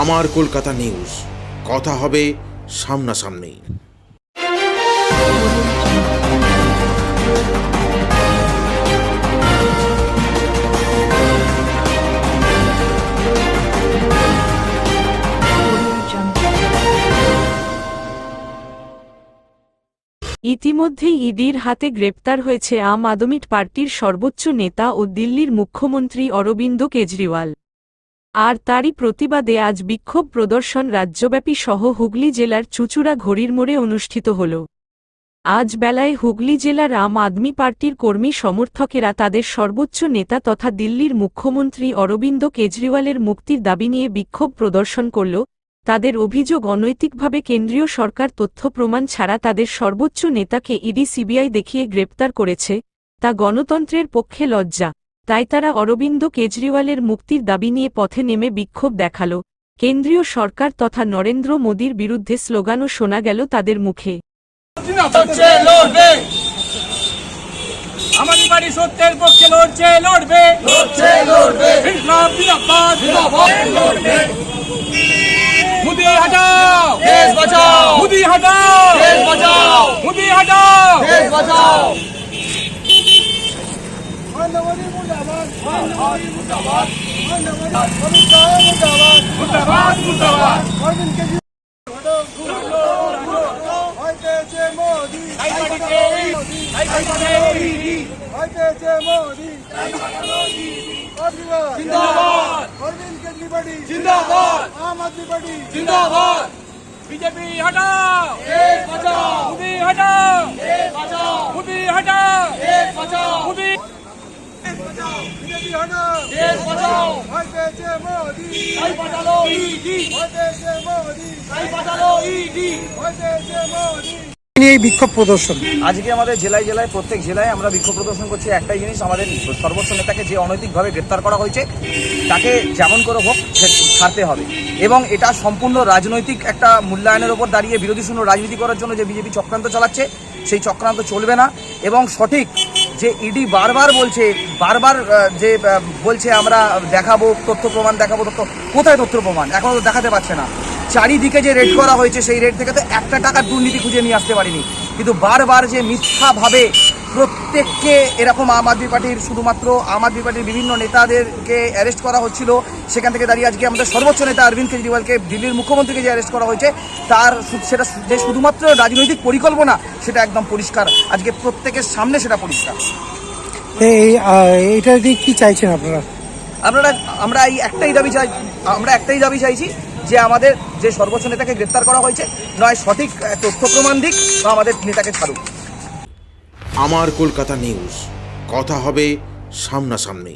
আমার কলকাতা নিউজ, কথা হবে সামনাসামনি। ইতিমধ্যেই ইডির হাতে গ্রেপ্তার হয়েছে আম আদমি পার্টির সর্বোচ্চ নেতা ও দিল্লির মুখ্যমন্ত্রী অরবিন্দ কেজরিওয়াল। আর তারই প্রতিবাদে আজ বিক্ষোভ প্রদর্শন রাজ্যব্যাপী সহ হুগলি জেলার চুঁচুড়া ঘড়ির মোড়ে অনুষ্ঠিত হল। আজ বেলায় হুগলি জেলার আম আদমি পার্টির কর্মী সমর্থকেরা তাদের সর্বোচ্চ নেতা তথা দিল্লির মুখ্যমন্ত্রী অরবিন্দ কেজরিওয়ালের মুক্তির দাবি নিয়ে বিক্ষোভ প্রদর্শন করল। তাদের অভিযোগ, অনৈতিকভাবে কেন্দ্রীয় সরকার তথ্য প্রমাণ ছাড়া তাদের সর্বোচ্চ নেতাকে ইডি সিবিআই দেখিয়ে গ্রেপ্তার করেছে, তা গণতন্ত্রের পক্ষে লজ্জা। তাই তারা অরবিন্দ কেজরিওয়ালের মুক্তির দাবি নিয়ে পথে নেমে বিক্ষোভ দেখাল। কেন্দ্রীয় সরকার তথা নরেন্দ্র মোদির বিরুদ্ধে স্লোগানও শোনা গেল তাদের মুখে। আমাদের বাড়ি সত্যের পক্ষে লড়ছে, লড়বে, লড়ছে, লড়বে। ইনকলাব জিন্দাবাদ, জিন্দাবাদ, লড়বে। মোদি হটাও, দেশ বাঁচাও। মোদি হটাও, দেশ বাঁচাও। মোদি হটাও, দেশ বাঁচাও। মানবতাবাদী মুর্দাবাদ, মানবতাবাদী মুর্দাবাদ, মানবতাবাদী মুর্দাবাদ, মুর্দাবাদ, মুর্দাবাদ। অরবিন্দ কেজরিওয়াল হটাও, হইতেছে মোদি, হইতেছে মোদি, হইতেছে মোদি, হইতেছে মোদি, জিন্দাবাদ। অরবিন্দ কেজরিওয়াল জিন্দাবাদ। আম আদমি পার্টি জিন্দাবাদ। बीजेपी हटाओ, देश बचाओ। मोदी हटाओ, देश बचाओ। मोदी हटाओ, देश बचाओ। मोदी बचाओ। बीजेपी हटाओ, देश बचाओ। हटाओ मोदी, नहीं बचाओ ईडी। हटाओ मोदी, नहीं बचाओ ईडी। हटाओ मोदी। এই বিক্ষোভ প্রদর্শন আজকে আমাদের জেলায় জেলায় প্রত্যেক জেলায় আমরা বিক্ষোভ প্রদর্শন করছি একটাই জিনিস, আমাদের সর্বোচ্চ নেতাকে যে অনৈতিকভাবে গ্রেপ্তার করা হয়েছে তাকে যেমন করে হোক ছাড়তে হবে। এবং এটা সম্পূর্ণ রাজনৈতিক একটা মূল্যায়নের ওপর দাঁড়িয়ে বিরোধী শূন্য রাজনীতি করার জন্য যে বিজেপি চক্রান্ত চালাচ্ছে, সেই চক্রান্ত চলবে না। এবং সঠিক যে ইডি বারবার বলছে আমরা দেখাবো তথ্য প্রমাণ, দেখাবো তথ্য, কোথায় তথ্য প্রমাণ? এখনও তো দেখাতে পারছে না। চারিদিকে যে রেড করা হয়েছে সেই রেড থেকে তো একটা টাকার দুর্নীতি খুঁজে নিয়ে আসতে পারিনি, কিন্তু বারবার যে মিথ্যাভাবে প্রত্যেককে এরকম আম আদমি পার্টির, শুধুমাত্র আম আদমি পার্টির বিভিন্ন নেতাদেরকে অ্যারেস্ট করা হচ্ছিল, সেখান থেকে দাঁড়িয়ে আজকে আমাদের সর্বোচ্চ নেতা অরবিন্দ কেজরিওয়ালকে, দিল্লির মুখ্যমন্ত্রীকে যে অ্যারেস্ট করা হয়েছে, সেটা যে শুধুমাত্র রাজনৈতিক পরিকল্পনা সেটা একদম পরিষ্কার, আজকে প্রত্যেকের সামনে সেটা পরিষ্কার। এইটা দিয়ে কি চাইছেন আপনারা? আমরা একটাই দাবি চাইছি যে আমাদের যে সর্বোচ্চ নেতাকে গ্রেপ্তার করা হয়েছে, নয় সঠিক তথ্য প্রমাণ দিক বা আমাদের নেতাকে ছাড়ুক। আমার কলকাতা নিউজ, কথা হবে সামনাসামনি।